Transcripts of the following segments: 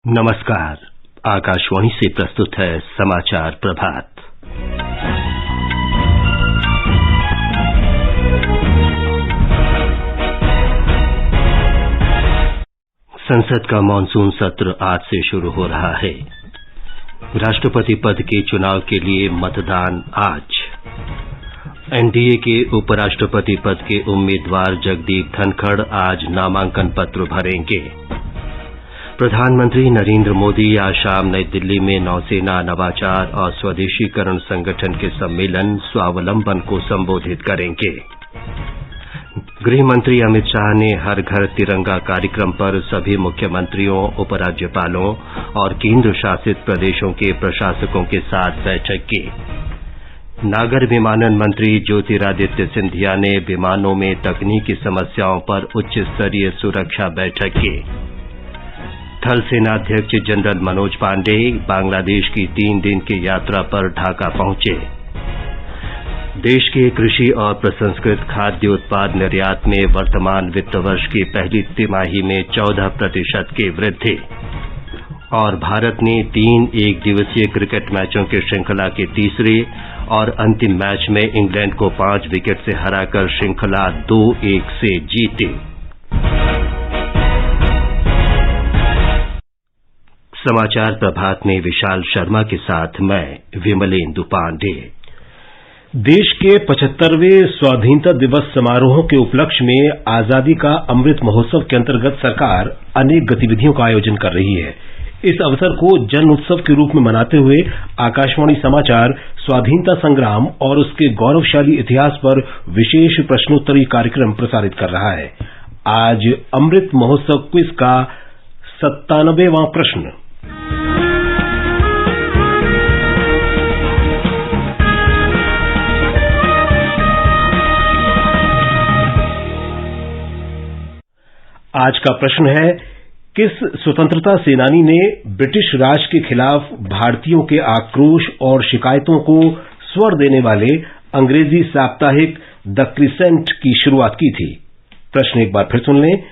नमस्कार। आकाशवाणी से प्रस्तुत है समाचार प्रभात। संसद का मॉनसून सत्र आज से शुरू हो रहा है। राष्ट्रपति पद के चुनाव के लिए मतदान आज। एनडीए के उपराष्ट्रपति पद के उम्मीदवार जगदीप धनखड़ आज नामांकन पत्र भरेंगे। प्रधानमंत्री नरेंद्र मोदी आज शाम नई दिल्ली में नौसेना नवाचार और स्वदेशीकरण संगठन के सम्मेलन स्वावलंबन को संबोधित करेंगे। गृह मंत्री अमित शाह ने हर घर तिरंगा कार्यक्रम पर सभी मुख्यमंत्रियों, उपराज्यपालों और केंद्र शासित प्रदेशों के प्रशासकों के साथ बैठक की। नागर विमानन मंत्री ज्योतिरादित्य सिंधिया ने विमानों में तकनीकी समस्याओं पर उच्च स्तरीय सुरक्षा बैठक की। थल सेनाध्यक्ष जनरल मनोज पांडे बांग्लादेश की 3 दिन की यात्रा पर ढाका पहुंचे। देश के कृषि और प्रसंस्कृत खाद्य उत्पाद निर्यात में वर्तमान वित्त वर्ष की पहली तिमाही में 14% की वृद्धि। और भारत ने 3 एकदिवसीय क्रिकेट मैचों की श्रृंखला के तीसरे और अंतिम मैच में इंग्लैंड को 5 विकेट से हराकर श्रृंखला 2-1 से जीती। समाचार प्रभात में विशाल शर्मा के साथ मैं विमलेंदु पांडे। देश के 75वें स्वाधीनता दिवस समारोह के उपलक्ष्य में आजादी का अमृत महोत्सव के अंतर्गत सरकार अनेक गतिविधियों का आयोजन कर रही है। इस अवसर को जन उत्सव के रूप में मनाते हुए आकाशवाणी समाचार स्वाधीनता संग्राम और उसके गौरवशाली इतिहास पर विशेष प्रश्नोत्तरी कार्यक्रम प्रसारित कर रहा है। आज अमृत महोत्सव क्विज का 97वां प्रश्न। आज का प्रश्न है, किस स्वतंत्रता सेनानी ने ब्रिटिश राज के खिलाफ भारतीयों के आक्रोश और शिकायतों को स्वर देने वाले अंग्रेजी साप्ताहिक द क्रिसेंट की शुरुआत की थी? प्रश्न एक बार फिर सुन लें।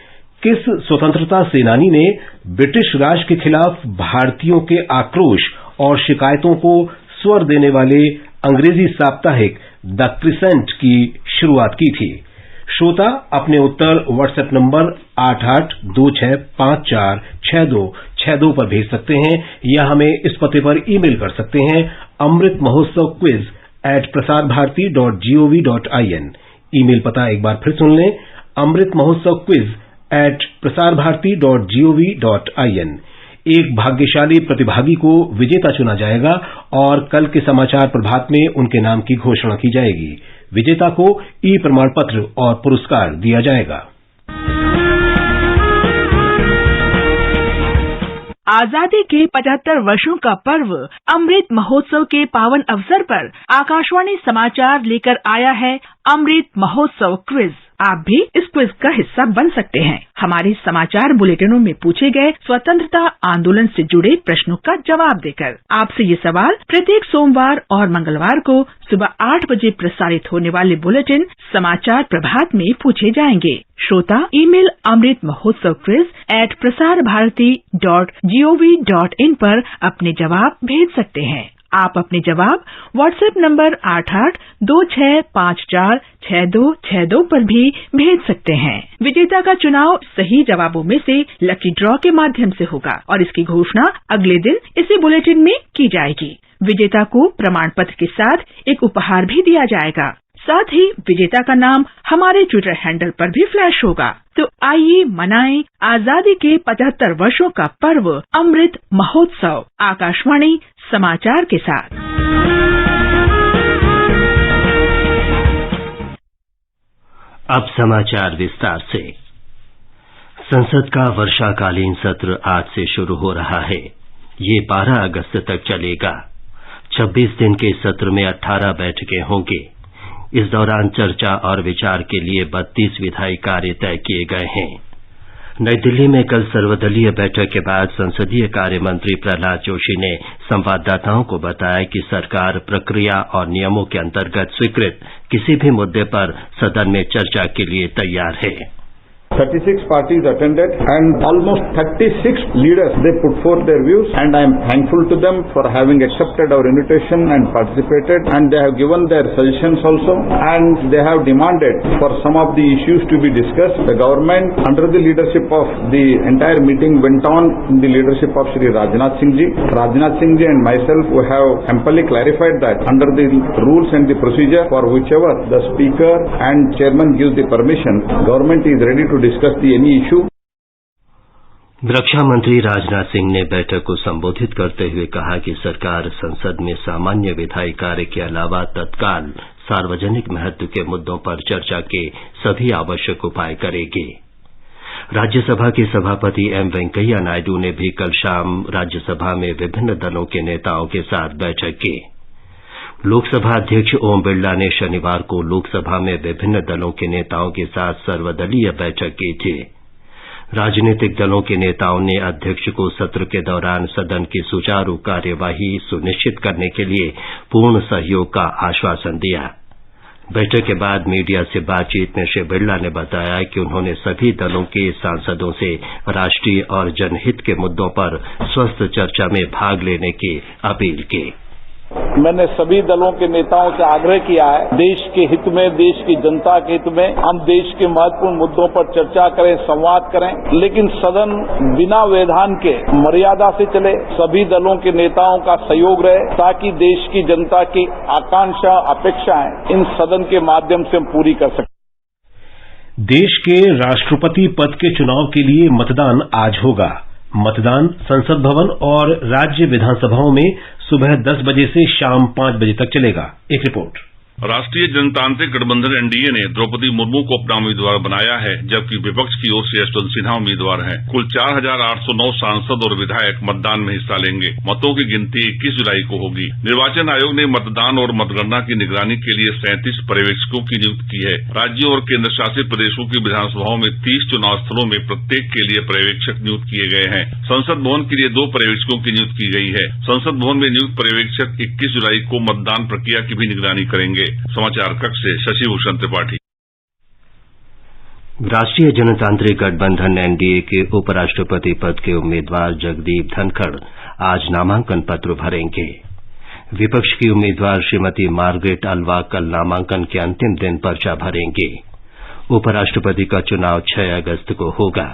किस स्वतंत्रता सेनानी ने ब्रिटिश राज के खिलाफ भारतीयों के आक्रोश और शिकायतों को स्वर देने वाले अंग्रेजी साप्ताहिक द क्रिसेंट की शुरुआत की थी? श्रोता अपने उत्तर व्हाट्सएप नंबर 8826546262 पर भेज सकते हैं या हमें इस पते पर ईमेल कर सकते हैं amritmahotsav@prasarbharati.gov.in। ईमेल पता एक बार फिर सुन लें, amritmahotsav@prasarbharati.gov.in। एक भाग्यशाली प्रतिभागी को विजेता चुना जाएगा और कल के समाचार प्रभात में उनके नाम की घोषणा की जाएगी। विजेता को ई प्रमाण पत्र और पुरस्कार दिया जाएगा। आजादी के 75 वर्षों का पर्व अमृत महोत्सव के पावन अवसर पर आकाशवाणी समाचार लेकर आया है अमृत महोत्सव क्विज। आप भी इस क्विज का हिस्सा बन सकते हैं। हमारे समाचार बुलेटिनों में पूछे गए स्वतंत्रता आंदोलन से जुड़े प्रश्नों का जवाब देकर आपसे ये सवाल प्रत्येक सोमवार और मंगलवार को सुबह 8 बजे प्रसारित होने वाले बुलेटिन समाचार प्रभात में पूछे जाएंगे। श्रोता ईमेल amritmahotsav@prasarbharati.gov.in पर अपने जवाब भेज सकते हैं। आप अपने जवाब व्हाट्सएप नंबर 8826546262 पर भी भेज सकते हैं। विजेता का चुनाव सही जवाबों में से लकी ड्रॉ के माध्यम से होगा और इसकी घोषणा अगले दिन इसी बुलेटिन में की जाएगी। विजेता को प्रमाण पत्र के साथ एक उपहार भी दिया जाएगा। साथ ही विजेता का नाम हमारे ट्विटर हैंडल पर भी फ्लैश होगा। तो आइए मनाएं आजादी के 75 वर्षों का पर्व अमृत महोत्सव आकाशवाणी समाचार के साथ। अब समाचार विस्तार से। संसद का वर्षाकालीन सत्र आज से शुरू हो रहा है। ये 12 अगस्त तक चलेगा। 26 दिन के सत्र में 18 बैठकें होंगी। इस दौरान चर्चा और विचार के लिए 32 विधायी कार्य तय किए गए हैं। नई दिल्ली में कल सर्वदलीय बैठक के बाद संसदीय कार्य मंत्री प्रहलाद जोशी ने संवाददाताओं को बताया कि सरकार प्रक्रिया और नियमों के अंतर्गत स्वीकृत किसी भी मुद्दे पर सदन में चर्चा के लिए तैयार है। 36 parties attended and almost 36 leaders, they put forth their views, and I am thankful to them for having accepted our invitation and participated, and they have given their suggestions also, and they have demanded for some of the issues to be discussed. The government, under the leadership of the entire meeting, went on in the leadership of Shri Rajnath Singh Ji. Rajnath Singh Ji and myself, we have amply clarified that under the rules and the procedure, for whichever the Speaker and Chairman gives the permission, government is ready to discuss any issue. रक्षा मंत्री राजनाथ सिंह ने बैठक को संबोधित करते हुए कहा कि सरकार संसद में सामान्य विधायी कार्य के अलावा तत्काल सार्वजनिक महत्व के मुद्दों पर चर्चा के सभी आवश्यक उपाय करेगी। राज्यसभा के सभापति एम वेंकैया नायडू ने भी कल शाम राज्यसभा में विभिन्न दलों के नेताओं के साथ बैठक की। लोकसभा अध्यक्ष ओम बिरला ने शनिवार को लोकसभा में विभिन्न दलों के नेताओं के साथ सर्वदलीय बैठक की थी। राजनीतिक दलों के नेताओं ने अध्यक्ष को सत्र के दौरान सदन की सुचारू कार्यवाही सुनिश्चित करने के लिए पूर्ण सहयोग का आश्वासन दिया। बैठक के बाद मीडिया से बातचीत में श्री बिरला ने बताया कि उन्होंने सभी दलों के सांसदों से राष्ट्रीय और जनहित के मुद्दों पर स्वस्थ चर्चा में भाग लेने की अपील की। मैंने सभी दलों के नेताओं से आग्रह किया है, देश के हित में, देश की जनता के हित में हम देश के महत्वपूर्ण मुद्दों पर चर्चा करें, संवाद करें, लेकिन सदन बिना व्यवधान के मर्यादा से चले। सभी दलों के नेताओं का सहयोग रहे ताकि देश की जनता की आकांक्षा, अपेक्षाएं इन सदन के माध्यम से हम पूरी कर सकें। देश के राष्ट्रपति पद के चुनाव के लिए मतदान आज होगा। मतदान संसद भवन और राज्य विधानसभाओं में सुबह 10 बजे से शाम 5 बजे तक चलेगा। एक रिपोर्ट। राष्ट्रीय जनतांत्रिक गठबंधन एनडीए ने द्रौपदी मुर्मू को अपना उम्मीदवार बनाया है, जबकि विपक्ष की ओर से यशवंत सिन्हा उम्मीदवार हैं। कुल 4,809 सांसद और विधायक मतदान में हिस्सा लेंगे। मतों की गिनती 21 जुलाई को होगी। निर्वाचन आयोग ने मतदान और मतगणना की निगरानी के लिए 37 पर्यवेक्षकों की नियुक्ति की है। राज्यों और केंद्र शासित प्रदेशों की विधानसभाओं में 30 चुनाव स्थलों में प्रत्येक के लिए पर्यवेक्षक नियुक्त किए गए हैं। संसद भवन के लिए 2 पर्यवेक्षकों की नियुक्ति की गई है। संसद भवन में नियुक्त पर्यवेक्षक 21 जुलाई को मतदान प्रक्रिया की भी निगरानी करेंगे। समाचार कक्ष से शशि भूषण त्रिपाठी। राष्ट्रीय जनतांत्रिक गठबंधन एनडीए के उपराष्ट्रपति पद के उम्मीदवार जगदीप धनखड़ आज नामांकन पत्र भरेंगे। विपक्ष की उम्मीदवार श्रीमती मार्गरेट अल्वा कल नामांकन के अंतिम दिन पर्चा भरेंगे। उपराष्ट्रपति का चुनाव 6 अगस्त को होगा।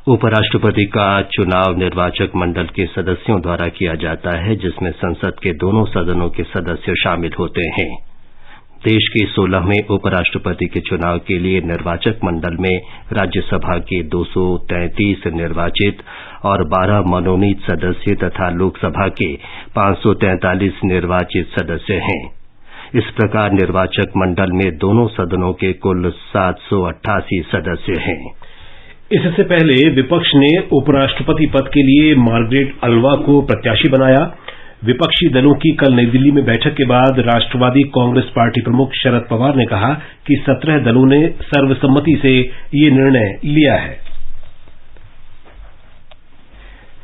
उपराष्ट्रपति का चुनाव निर्वाचक मंडल के सदस्यों द्वारा किया जाता है, जिसमें संसद के दोनों सदनों के सदस्य शामिल होते हैं। देश के 16वें उपराष्ट्रपति के चुनाव के लिए निर्वाचक मंडल में राज्यसभा के 233 निर्वाचित और 12 मनोनीत सदस्य तथा लोकसभा के 543 निर्वाचित सदस्य हैं। इस प्रकार निर्वाचक मंडल में दोनों सदनों के कुल 788 सदस्य हैं। इससे पहले विपक्ष ने उपराष्ट्रपति पद के लिए मार्गरेट अल्वा को प्रत्याशी बनाया। विपक्षी दलों की कल नई दिल्ली में बैठक के बाद राष्ट्रवादी कांग्रेस पार्टी प्रमुख शरद पवार ने कहा कि 17 दलों ने सर्वसम्मति से ये निर्णय लिया है।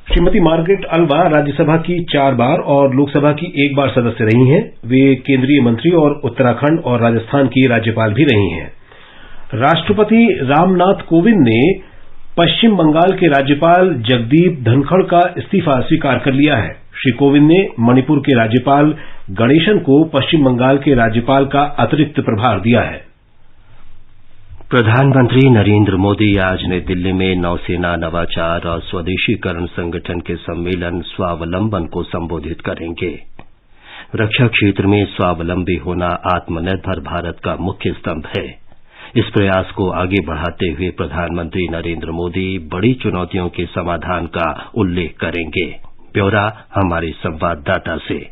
श्रीमती मार्गरेट अल्वा राज्यसभा की 4 बार और लोकसभा की 1 बार सदस्य रही हैं। वे केंद्रीय मंत्री और उत्तराखंड और राजस्थान की राज्यपाल भी रही हैं। राष्ट्रपति रामनाथ कोविंद ने पश्चिम बंगाल के राज्यपाल जगदीप धनखड़ का इस्तीफा स्वीकार कर लिया है। श्री कोविंद ने मणिपुर के राज्यपाल गणेशन को पश्चिम बंगाल के राज्यपाल का अतिरिक्त प्रभार दिया है। प्रधानमंत्री नरेंद्र मोदी आज नई दिल्ली में नौसेना नवाचार और स्वदेशीकरण संगठन के सम्मेलन स्वावलंबन को संबोधित करेंगे। रक्षा क्षेत्र में स्वावलंबी होना आत्मनिर्भर भारत का मुख्य स्तंभ है। इस प्रयास को आगे बढ़ाते हुए प्रधानमंत्री नरेंद्र मोदी बड़ी चुनौतियों के समाधान का उल्लेख करेंगे। ब्यौरा हमारे संवाददाता से।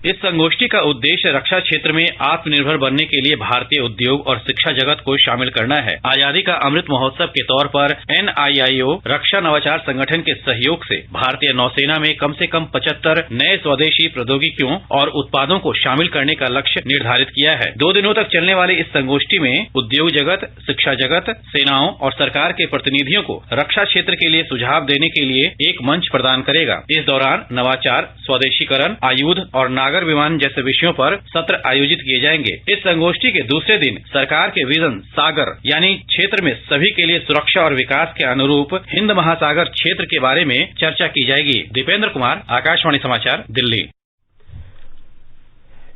इस संगोष्ठी का उद्देश्य रक्षा क्षेत्र में आत्मनिर्भर बनने के लिए भारतीय उद्योग और शिक्षा जगत को शामिल करना है। आजादी का अमृत महोत्सव के तौर पर NIIO रक्षा नवाचार संगठन के सहयोग से भारतीय नौसेना में कम से कम 75 नए स्वदेशी प्रौद्योगिकियों और उत्पादों को शामिल करने का लक्ष्य निर्धारित किया है। 2 दिनों तक चलने वाली इस संगोष्ठी में उद्योग जगत, शिक्षा जगत, सेनाओं और सरकार के प्रतिनिधियों को रक्षा क्षेत्र के लिए सुझाव देने के लिए एक मंच प्रदान करेगा। इस दौरान नवाचार, स्वदेशीकरण, आयुध और नागरिक नागर विमानन जैसे विषयों पर सत्र आयोजित किए जाएंगे। इस संगोष्ठी के दूसरे दिन सरकार के विजन सागर यानी क्षेत्र में सभी के लिए सुरक्षा और विकास के अनुरूप हिंद महासागर क्षेत्र के बारे में चर्चा की जाएगी। दीपेंद्र कुमार, आकाशवाणी समाचार, दिल्ली।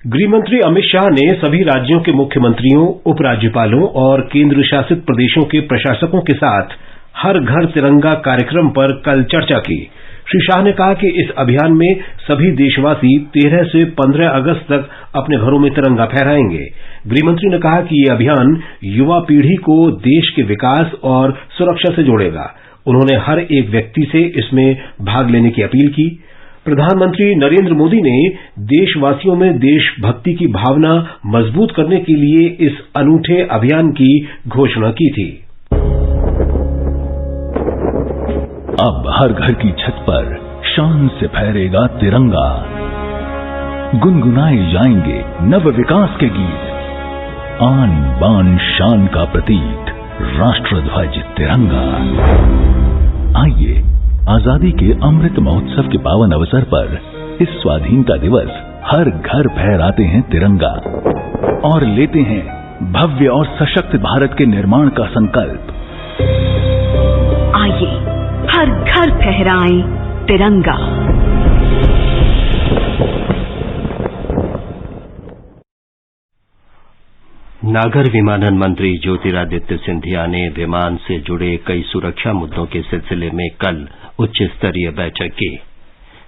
गृह मंत्री अमित शाह ने सभी राज्यों के मुख्यमंत्रियों, उपराज्यपालों और केंद्र शासित प्रदेशों के प्रशासकों के साथ हर घर तिरंगा कार्यक्रम पर कल चर्चा की। श्री शाह ने कहा कि इस अभियान में सभी देशवासी 13 से 15 अगस्त तक अपने घरों में तिरंगा फहराएंगे। गृहमंत्री ने कहा कि ये अभियान युवा पीढ़ी को देश के विकास और सुरक्षा से जोड़ेगा। उन्होंने हर एक व्यक्ति से इसमें भाग लेने की अपील की। प्रधानमंत्री नरेंद्र मोदी ने देशवासियों में देशभक्ति की भावना मजबूत करने के लिए इस अनूठे अभियान की घोषणा की थी। अब हर घर की छत पर शान से फहरेगा तिरंगा, गुनगुनाए जाएंगे नव विकास के गीत, आन बान शान का प्रतीक राष्ट्रध्वज तिरंगा। आइए आजादी के अमृत महोत्सव के पावन अवसर पर इस स्वाधीनता दिवस हर घर फहराते हैं तिरंगा और लेते हैं भव्य और सशक्त भारत के निर्माण का संकल्प। आइए हर घर फहराएं तिरंगा। नागर विमानन मंत्री ज्योतिरादित्य सिंधिया ने विमान से जुड़े कई सुरक्षा मुद्दों के सिलसिले में कल उच्च स्तरीय बैठक की।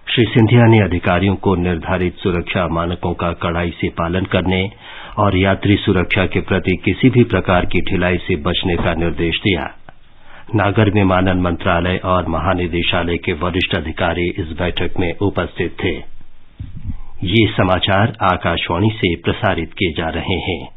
श्री सिंधिया ने अधिकारियों को निर्धारित सुरक्षा मानकों का कड़ाई से पालन करने और यात्री सुरक्षा के प्रति किसी भी प्रकार की ढिलाई से बचने का निर्देश दिया। नागर विमानन मंत्रालय और महानिदेशालय के वरिष्ठ अधिकारी इस बैठक में उपस्थित थे। ये समाचार आकाशवाणी से प्रसारित किए जा रहे हैं।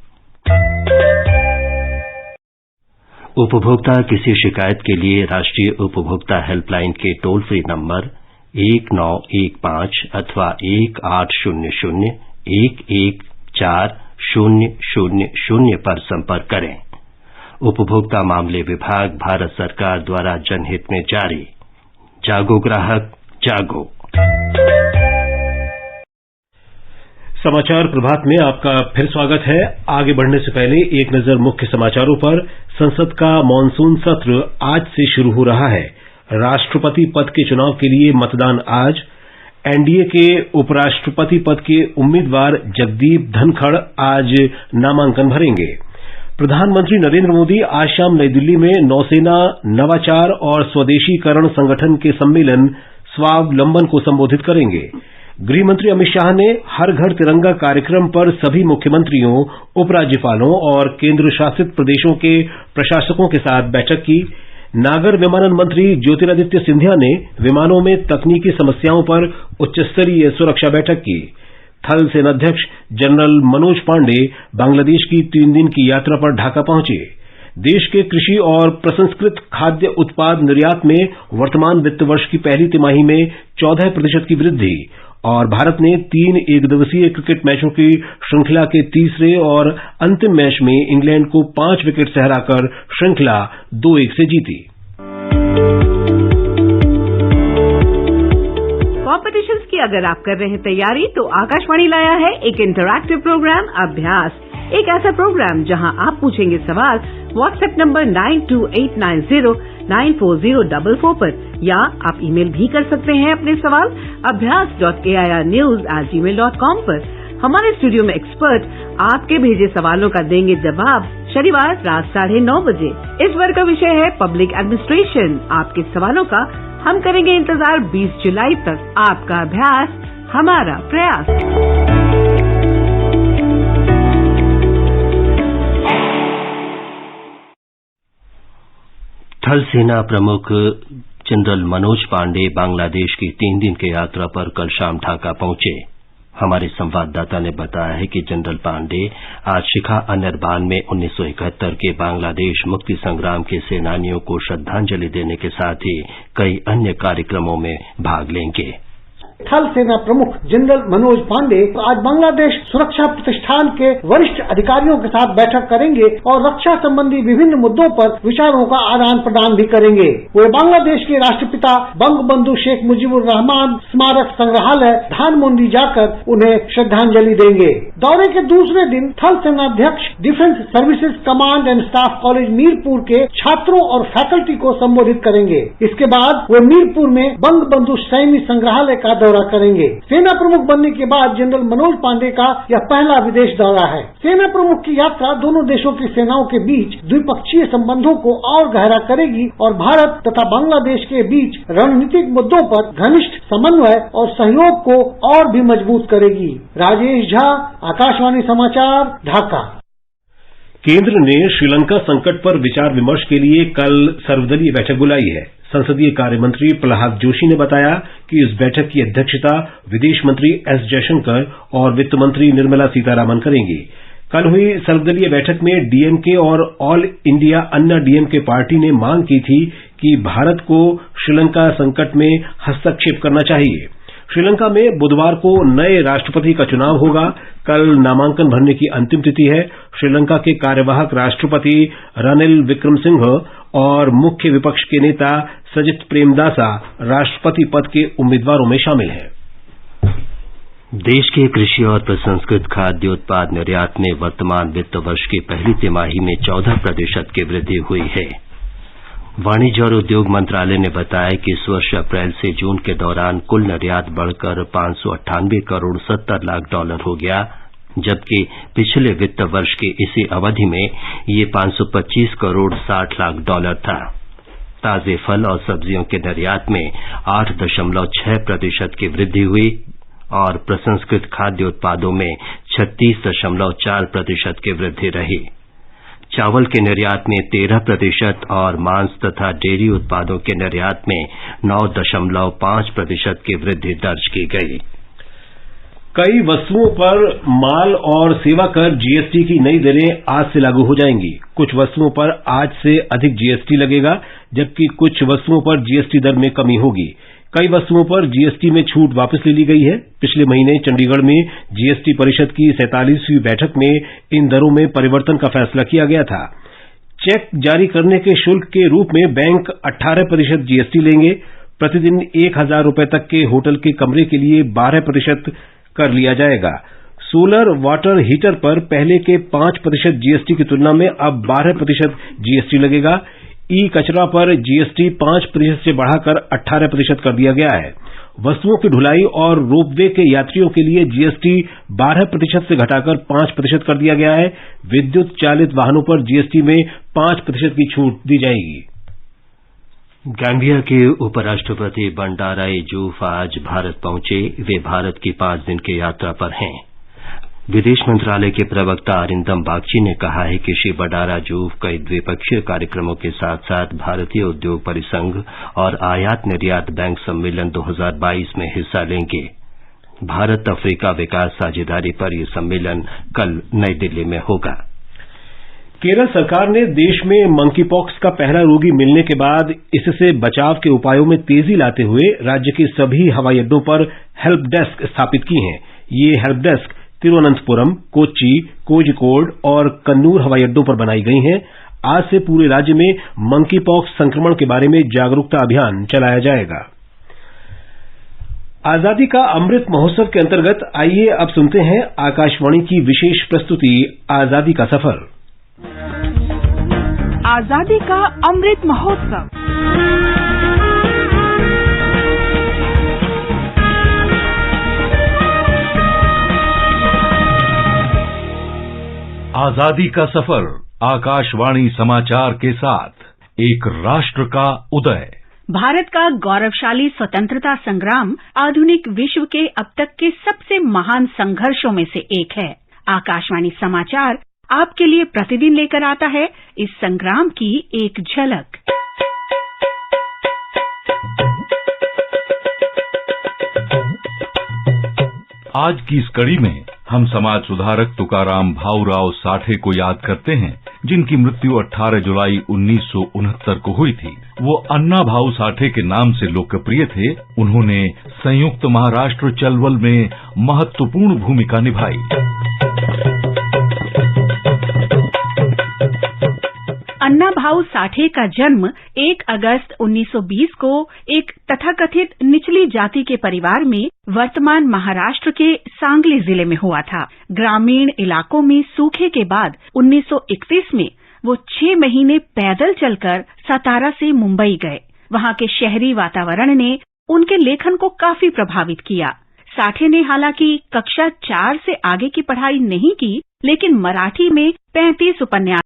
उपभोक्ता किसी शिकायत के लिए राष्ट्रीय उपभोक्ता हेल्पलाइन के टोल फ्री नंबर 1915 अथवा 1800-114000 पर संपर्क करें। उपभोक्ता मामले विभाग, भारत सरकार द्वारा जनहित में जारी। जागो ग्राहक, जागो। समाचार प्रभात में आपका फिर स्वागत है। आगे बढ़ने से पहले एक नजर मुख्य समाचारों पर। संसद का मॉनसून सत्र आज से शुरू हो रहा है। राष्ट्रपति पद के चुनाव के लिए मतदान आज। एनडीए के उपराष्ट्रपति पद के उम्मीदवार जगदीप धनखड़ आज नामांकन भरेंगे। प्रधानमंत्री नरेंद्र मोदी आज शाम नई दिल्ली में नौसेना नवाचार और स्वदेशीकरण संगठन के सम्मेलन स्वावलंबन को संबोधित करेंगे। गृहमंत्री अमित शाह ने हर घर तिरंगा कार्यक्रम पर सभी मुख्यमंत्रियों, उपराज्यपालों और केंद्र शासित प्रदेशों के प्रशासकों के साथ बैठक की। नागर विमानन मंत्री ज्योतिरादित्य सिंधिया ने विमानों में तकनीकी समस्याओं पर उच्चस्तरीय सुरक्षा बैठक की। थल सेनाध्यक्ष जनरल मनोज पांडे बांग्लादेश की 3 दिन की यात्रा पर ढाका पहुंचे। देश के कृषि और प्रसंस्कृत खाद्य उत्पाद निर्यात में वर्तमान वित्त वर्ष की पहली तिमाही में 14% की वृद्धि और भारत ने 3 एकदिवसीय क्रिकेट मैचों की श्रृंखला के तीसरे और अंतिम मैच में इंग्लैंड को 5 विकेट से हराकर श्रृंखला 2-1 से जीती। कॉम्पिटिशन्स की अगर आप कर रहे हैं तैयारी तो आकाशवाणी लाया है एक इंटरैक्टिव प्रोग्राम अभ्यास। एक ऐसा प्रोग्राम जहां आप पूछेंगे सवाल व्हाट्सएप नंबर 9289094044 पर, या आप ईमेल भी कर सकते हैं अपने सवाल abhyas.airnews@gmail.com पर। हमारे स्टूडियो में एक्सपर्ट आपके भेजे सवालों का देंगे जवाब शनिवार रात 9:30 बजे। इस वर्ग का विषय है पब्लिक एडमिनिस्ट्रेशन। आपके सवालों का हम करेंगे इंतजार 20 जुलाई तक। आपका अभ्यास हमारा प्रयास। थल सेना प्रमुख जनरल मनोज पांडे बांग्लादेश की 3 दिन की यात्रा पर कल शाम ढाका पहुंचे। हमारे संवाददाता ने बताया है कि जनरल पांडे आज शिखा अनिर्बान में 1971 के बांग्लादेश मुक्ति संग्राम के सेनानियों को श्रद्धांजलि देने के साथ ही कई अन्य कार्यक्रमों में भाग लेंगे। थल सेना प्रमुख जनरल मनोज पांडे आज बांग्लादेश सुरक्षा प्रतिष्ठान के वरिष्ठ अधिकारियों के साथ बैठक करेंगे और रक्षा संबंधी विभिन्न मुद्दों पर विचारों का आदान प्रदान भी करेंगे। वे बांग्लादेश के राष्ट्रपिता बंगबंधु शेख मुजीबुर रहमान स्मारक संग्रहालय धानमंडी जाकर उन्हें श्रद्धांजलि देंगे। दौरे के दूसरे दिन थल सेनाध्यक्ष defence services command and staff college Mirpur के छात्रों और फैकल्टी को संबोधित करेंगे। इसके बाद वे मीरपुर में बंगबंधु सैन्य संग्रहालय का दौरा करेंगे। सेना प्रमुख बनने के बाद जनरल मनोज पांडे का यह पहला विदेश दौरा है। सेना प्रमुख की यात्रा दोनों देशों की सेनाओं के बीच द्विपक्षीय संबंधों को और गहरा करेगी और भारत तथा बांग्लादेश के बीच रणनीतिक मुद्दों पर घनिष्ठ समन्वय और सहयोग को और भी मजबूत करेगी। राजेश झा, आकाशवाणी समाचार, ढाका। केंद्र ने श्रीलंका संकट पर विचार विमर्श के लिए कल सर्वदलीय बैठक बुलाई है। संसदीय कार्य मंत्री प्रहलाद जोशी ने बताया कि इस बैठक की अध्यक्षता विदेश मंत्री एस जयशंकर और वित्त मंत्री निर्मला सीतारामन करेंगे। कल हुई सर्वदलीय बैठक में डीएमके और ऑल इंडिया अन्ना डीएमके पार्टी ने मांग की थी कि भारत को श्रीलंका संकट में हस्तक्षेप करना चाहिए। श्रीलंका में बुधवार को नए राष्ट्रपति का चुनाव होगा। कल नामांकन भरने की अंतिम तिथि है। श्रीलंका के कार्यवाहक राष्ट्रपति रनिल विक्रमसिंघे और मुख्य विपक्ष के नेता सजित प्रेमदासा राष्ट्रपति पद के उम्मीदवारों में शामिल हैं। देश के कृषि और प्रसंस्कृत खाद्य उत्पाद निर्यात में वर्तमान वित्त वर्ष की पहली तिमाही में 14% की वृद्धि हुई है। वाणिज्य और उद्योग मंत्रालय ने बताया कि इस वर्ष अप्रैल से जून के दौरान कुल निर्यात बढ़कर 598 करोड़ 70 लाख डॉलर हो गया, जबकि पिछले वित्त वर्ष की इसी अवधि में ये 525 करोड़ 60 लाख डॉलर था। ताजे फल और सब्जियों के निर्यात में 8.6% की वृद्धि हुई और प्रसंस्कृत खाद्य उत्पादों में 36.4% की वृद्धि रही। चावल के निर्यात में 13% और मांस तथा डेयरी उत्पादों के निर्यात में 9.5% की वृद्धि दर्ज की गई। कई वस्तुओं पर माल और सेवा कर जीएसटी की नई दरें आज से लागू हो जाएंगी। कुछ वस्तुओं पर आज से अधिक जीएसटी लगेगा, जबकि कुछ वस्तुओं पर जीएसटी दर में कमी होगी। कई वस्तुओं पर जीएसटी में छूट वापस ले ली गई है। पिछले महीने चंडीगढ़ में जीएसटी परिषद की 47वीं बैठक में इन दरों में परिवर्तन का फैसला किया गया था। चेक जारी करने के शुल्क के रूप में बैंक 18% जीएसटी लेंगे। प्रतिदिन 1,000 रुपए तक के होटल के कमरे के लिए 12% कर लिया जाएगा। सोलर वाटर हीटर पर पहले के 5% जीएसटी की तुलना में अब 12% जीएसटी लगेगा। ई कचरा पर जीएसटी 5% से बढ़ाकर 18% कर दिया गया है। वस्तुओं की ढुलाई और रोपवे के यात्रियों के लिए जीएसटी 12% से घटाकर 5% कर दिया गया है। विद्युत चालित वाहनों पर जीएसटी में 5% की छूट दी जाएगी। गाम्बिया के उपराष्ट्रपति बंडाराई जूफ आज भारत पहुंचे। वे भारत की 5 दिन की यात्रा पर हैं। विदेश मंत्रालय के प्रवक्ता अरिंदम बागची ने कहा है कि श्री बंडारा जूफ कई द्विपक्षीय कार्यक्रमों के साथ साथ भारतीय उद्योग परिसंघ और आयात निर्यात बैंक सम्मेलन 2022 में हिस्सा लेंगे। भारत अफ्रीका विकास साझेदारी पर यह सम्मेलन कल नई दिल्ली में होगा। केरल सरकार ने देश में मंकी पॉक्स का पहला रोगी मिलने के बाद इससे बचाव के उपायों में तेजी लाते हुए राज्य के सभी हवाई अड्डों पर हेल्प डेस्क स्थापित की हैं। ये हेल्प डेस्क तिरुवनंतपुरम, कोच्चि, कोझिकोड और कन्नूर हवाई अड्डों पर बनाई गई हैं। आज से पूरे राज्य में मंकी पॉक्स संक्रमण के बारे में जागरूकता अभियान चलाया जाएगा। आजादी का अमृत महोत्सव के अंतर्गत आइए अब सुनते हैं आकाशवाणी की विशेष प्रस्तुति आजादी का सफर। आजादी का अमृत महोत्सव। आजादी का सफर आकाशवाणी समाचार के साथ एक राष्ट्र का उदय। भारत का गौरवशाली स्वतंत्रता संग्राम आधुनिक विश्व के अब तक के सबसे महान संघर्षों में से एक है। आकाशवाणी समाचार आपके लिए प्रतिदिन लेकर आता है इस संग्राम की एक झलक। आज की इस कड़ी में हम समाज सुधारक तुकाराम भाऊराव साठे को याद करते हैं, जिनकी मृत्यु 18 जुलाई 1969 को हुई थी। वो अन्ना भाऊ साठे के नाम से लोकप्रिय थे। उन्होंने संयुक्त महाराष्ट्र चळवळ में महत्वपूर्ण भूमिका निभाई। अन्ना भाऊ साठे का जन्म 1 अगस्त 1920 को एक तथाकथित निचली जाति के परिवार में वर्तमान महाराष्ट्र के सांगली जिले में हुआ था। ग्रामीण इलाकों में सूखे के बाद 1931 में वो 6 महीने पैदल चलकर सतारा से मुंबई गए। वहां के शहरी वातावरण ने उनके लेखन को काफी प्रभावित किया। साठे ने हालांकि कक्षा 4 से आगे की पढ़ाई नहीं की, लेकिन मराठी में 35 उपन्यास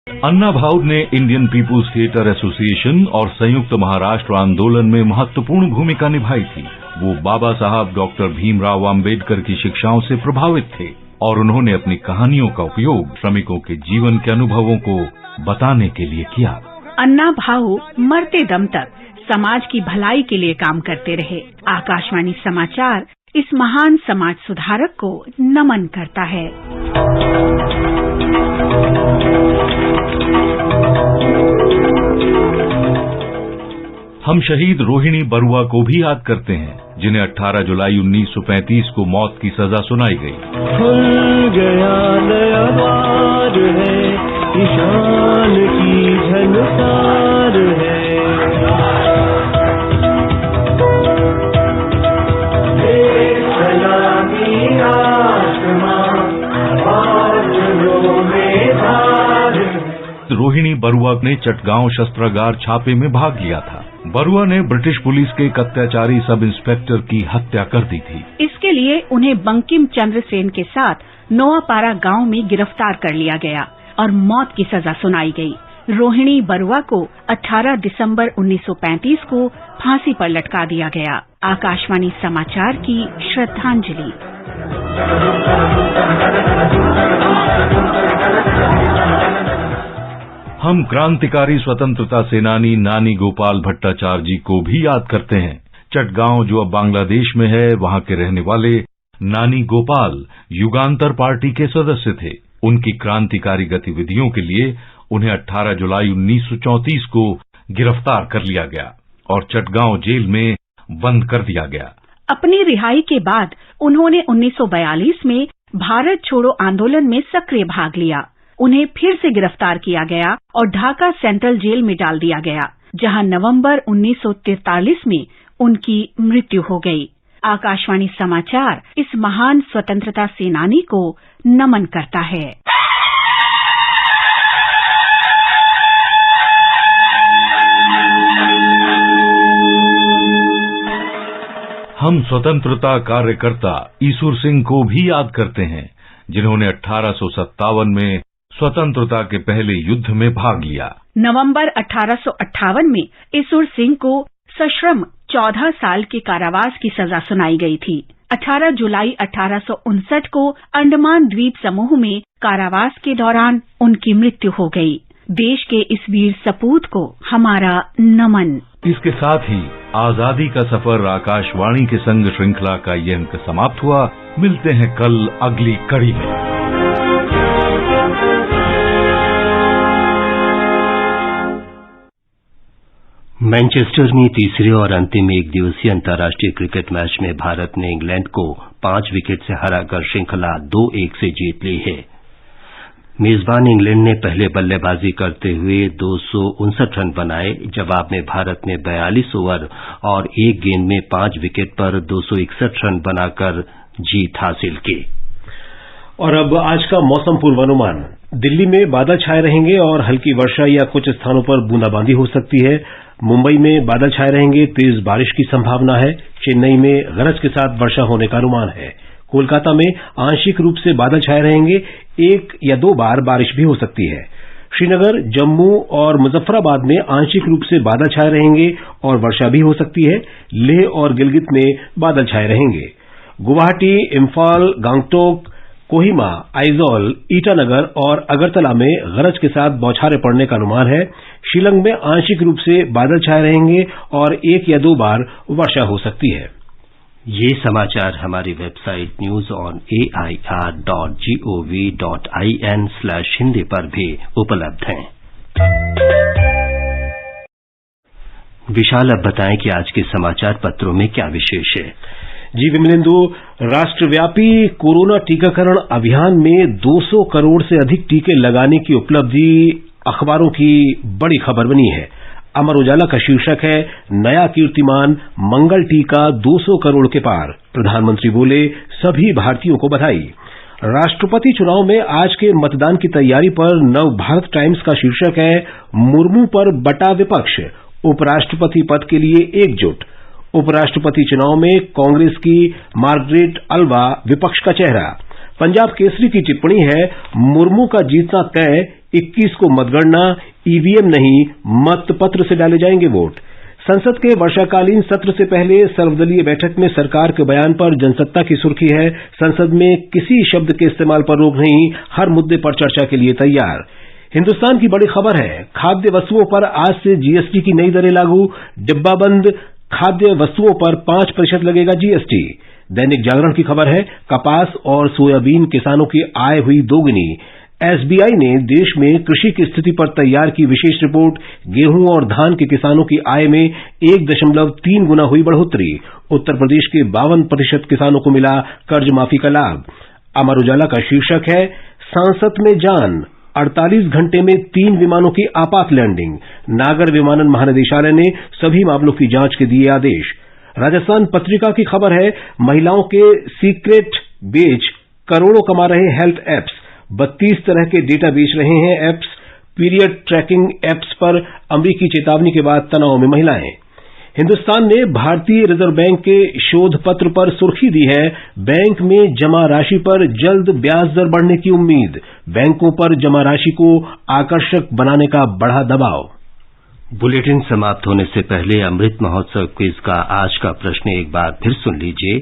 अन्ना भाऊ ने इंडियन पीपुल्स थिएटर एसोसिएशन और संयुक्त महाराष्ट्र आंदोलन में महत्वपूर्ण भूमिका निभाई थी। वो बाबा साहब डॉक्टर भीमराव आम्बेडकर की शिक्षाओं से प्रभावित थे और उन्होंने अपनी कहानियों का उपयोग श्रमिकों के जीवन के अनुभवों को बताने के लिए किया। अन्ना भाऊ मरते दम तक समाज की भलाई के लिए काम करते रहे। आकाशवाणी समाचार इस महान समाज सुधारक को नमन करता है। हम शहीद रोहिणी बरुआ को भी याद करते हैं, जिन्हें 18 जुलाई 1935 को मौत की सजा सुनाई गई। खुल गया नया द्वार है, ईशान की झलकार है। रोहिणी बरुआ ने चटगांव शस्त्रागार छापे में भाग लिया था। बरुआ ने ब्रिटिश पुलिस के एक अत्याचारी सब इंस्पेक्टर की हत्या कर दी थी। इसके लिए उन्हें बंकिम चंद्र सेन के साथ नोआपारा गांव में गिरफ्तार कर लिया गया और मौत की सजा सुनाई गई। रोहिणी बरुआ को 18 दिसंबर 1935 को फांसी पर लटका दिया गया। आकाशवाणी समाचार की श्रद्धांजलि। हम क्रांतिकारी स्वतंत्रता सेनानी नानी गोपाल भट्टाचार्य जी को भी याद करते हैं। चटगांव जो अब बांग्लादेश में है, वहां के रहने वाले नानी गोपाल युगांतर पार्टी के सदस्य थे। उनकी क्रांतिकारी गतिविधियों के लिए उन्हें 18 जुलाई 1934 को गिरफ्तार कर लिया गया और चटगांव जेल में बंद कर दिया गया। अपनी रिहाई के बाद उन्होंने 1942 में भारत छोड़ो आंदोलन में सक्रिय भाग लिया। उन्हें फिर से गिरफ्तार किया गया और ढाका सेंट्रल जेल में डाल दिया गया, जहां नवंबर 1943 में उनकी मृत्यु हो गई। आकाशवाणी समाचार इस महान स्वतंत्रता सेनानी को नमन करता है। हम स्वतंत्रता कार्यकर्ता ईश्वर सिंह को भी याद करते हैं, जिन्होंने 1857 में स्वतंत्रता के पहले युद्ध में भाग लिया। नवंबर 1858 में ईश्वर सिंह को सश्रम 14 साल के कारावास की सजा सुनाई गई थी। 18 जुलाई 1859 को अंडमान द्वीप समूह में कारावास के दौरान उनकी मृत्यु हो गई। देश के इस वीर सपूत को हमारा नमन। इसके साथ ही आजादी का सफर आकाशवाणी के संग श्रृंखला का ये अंक समाप्त हुआ। मिलते हैं कल अगली कड़ी में। मैनचेस्टर में तीसरे और अंतिम एक दिवसीय अंतर्राष्ट्रीय क्रिकेट मैच में भारत ने इंग्लैंड को 5 विकेट से हराकर श्रृंखला 2-1 से जीत ली है। मेजबान इंग्लैंड ने पहले बल्लेबाजी करते हुए 259 रन बनाए। जवाब में भारत ने 42 ओवर और 1 गेंद में 5 विकेट पर 261 रन बनाकर जीत हासिल की। और अब आज का मौसम पूर्वानुमान। दिल्ली में बादल छाए रहेंगे और हल्की वर्षा या कुछ स्थानों पर बूंदाबांदी हो सकती है। मुंबई में बादल छाए रहेंगे, तेज बारिश की संभावना है। चेन्नई में गरज के साथ वर्षा होने का अनुमान है। कोलकाता में आंशिक रूप से बादल छाए रहेंगे, 1 या 2 बार बारिश भी हो सकती है। श्रीनगर, जम्मू और मुजफ्फराबाद में आंशिक रूप से बादल छाए रहेंगे और वर्षा भी हो सकती है। लेह और गिलगित में बादल छाए रहेंगे। गुवाहाटी, इम्फाल, गंगटोक, कोहिमा, आइजॉल, ईटानगर और अगरतला में गरज के साथ बौछारें पड़ने का अनुमान है। शिलंग में आंशिक रूप से बादल छाए रहेंगे और 1 या 2 बार वर्षा हो सकती है। ये समाचार हमारी वेबसाइट newsonair.gov.in/hindi पर भी उपलब्ध हैं। विशाल, अब बताएं कि आज के समाचार पत्रों में क्या विशेष है। जी विमलेंदु, राष्ट्रव्यापी कोरोना टीकाकरण अभियान में 200 करोड़ से अधिक टीके लगाने की उपलब्धि अखबारों की बड़ी खबर बनी है। अमर उजाला का शीर्षक है, नया कीर्तिमान, मंगल टीका 200 करोड़ के पार। प्रधानमंत्री बोले, सभी भारतीयों को बधाई। राष्ट्रपति चुनाव में आज के मतदान की तैयारी पर नव भारत टाइम्स का शीर्षक है, मुर्मू पर बटा विपक्ष, उपराष्ट्रपति पद के लिए एकजुट। उपराष्ट्रपति चुनाव में कांग्रेस की मार्गरेट अल्वा विपक्ष का चेहरा। पंजाब केसरी की टिप्पणी है, मुर्मू का जीतना तय, 21 को मतगणना, ईवीएम नहीं मतपत्र से डाले जाएंगे वोट। संसद के वर्षाकालीन सत्र से पहले सर्वदलीय बैठक में सरकार के बयान पर जनसत्ता की सुर्खी है, संसद में किसी शब्द के इस्तेमाल पर रोक नहीं, हर मुद्दे पर चर्चा के लिए तैयार। हिंदुस्तान की बड़ी खबर है, खाद्य वस्तुओं पर आज से जीएसटी की नई दरें लागू, डिब्बाबंद खाद्य वस्तुओं पर 5% लगेगा जीएसटी। दैनिक जागरण की खबर है, कपास और सोयाबीन किसानों की आय हुई दोगुनी। एसबीआई ने देश में कृषि की स्थिति पर तैयार की विशेष रिपोर्ट, गेहूं और धान के किसानों की आय में 1.3 गुना हुई बढ़ोतरी। उत्तर प्रदेश के 52% किसानों को मिला कर्ज माफी का लाभ। अमर उजाला का शीर्षक है, सांसत में जान, 48 घंटे में 3 विमानों की आपात लैंडिंग। नागर विमानन महानिदेशालय ने सभी मामलों की जांच के दिए आदेश। राजस्थान पत्रिका की खबर है, महिलाओं के सीक्रेट बेच करोड़ों कमा रहे हेल्थ एप्स। 32 तरह के डेटा बेच रहे हैं एप्स। पीरियड ट्रैकिंग एप्स पर अमेरिकी चेतावनी के बाद तनाव में महिलाएं। हिंदुस्तान ने भारतीय रिजर्व बैंक के शोध पत्र पर सुर्खी दी है, बैंक में जमा राशि पर जल्द ब्याज दर बढ़ने की उम्मीद। बैंकों पर जमा राशि को आकर्षक बनाने का बढ़ा दबाव। बुलेटिन समाप्त होने से पहले अमृत महोत्सव क्विज का आज का प्रश्न एक बार फिर सुन लीजिए।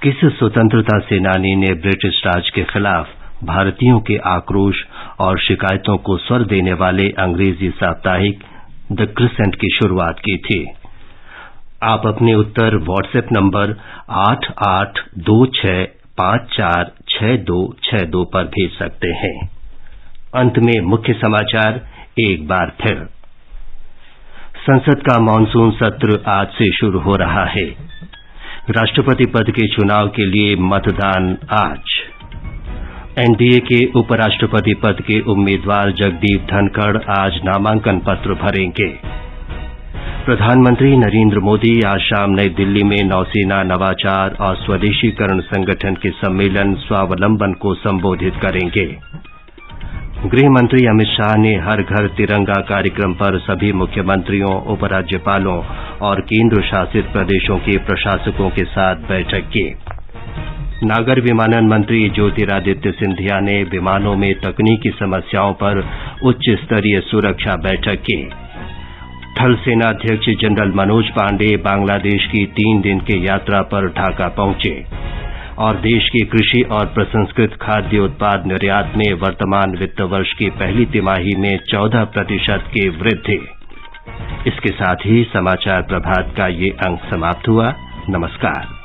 किस स्वतंत्रता सेनानी ने ब्रिटिश राज के खिलाफ भारतीयों के आक्रोश और शिकायतों को स्वर देने वाले अंग्रेजी साप्ताहिक द क्रिसेंट की शुरुआत की थी? आप अपने उत्तर व्हाट्सएप नंबर 8826546262 पर भेज सकते हैं। अंत में मुख्य समाचार एक बार फिर। संसद का मानसून सत्र आज से शुरू हो रहा है। राष्ट्रपति पद के चुनाव के लिए मतदान आज। एनडीए के उपराष्ट्रपति पद के उम्मीदवार जगदीप धनखड़ आज नामांकन पत्र भरेंगे। प्रधानमंत्री नरेंद्र मोदी आज शाम नई दिल्ली में नौसेना नवाचार और स्वदेशीकरण संगठन के सम्मेलन स्वावलंबन को संबोधित करेंगे। गृह मंत्री अमित शाह ने हर घर तिरंगा कार्यक्रम पर सभी मुख्यमंत्रियों, उपराज्यपालों और केंद्र शासित प्रदेशों के प्रशासकों के साथ बैठक की। नागर विमानन मंत्री ज्योतिरादित्य सिंधिया ने विमानों में तकनीकी समस्याओं पर उच्च स्तरीय सुरक्षा बैठक की। थल सेनाध्यक्ष जनरल मनोज पांडे बांग्लादेश की 3 दिन की यात्रा पर ढाका पहुंचे और देश की कृषि और प्रसंस्कृत खाद्य उत्पाद निर्यात में वर्तमान वित्त वर्ष की पहली तिमाही में 14% की वृद्धि। इसके साथ ही समाचार प्रभात का ये अंक समाप्त हुआ। नमस्कार।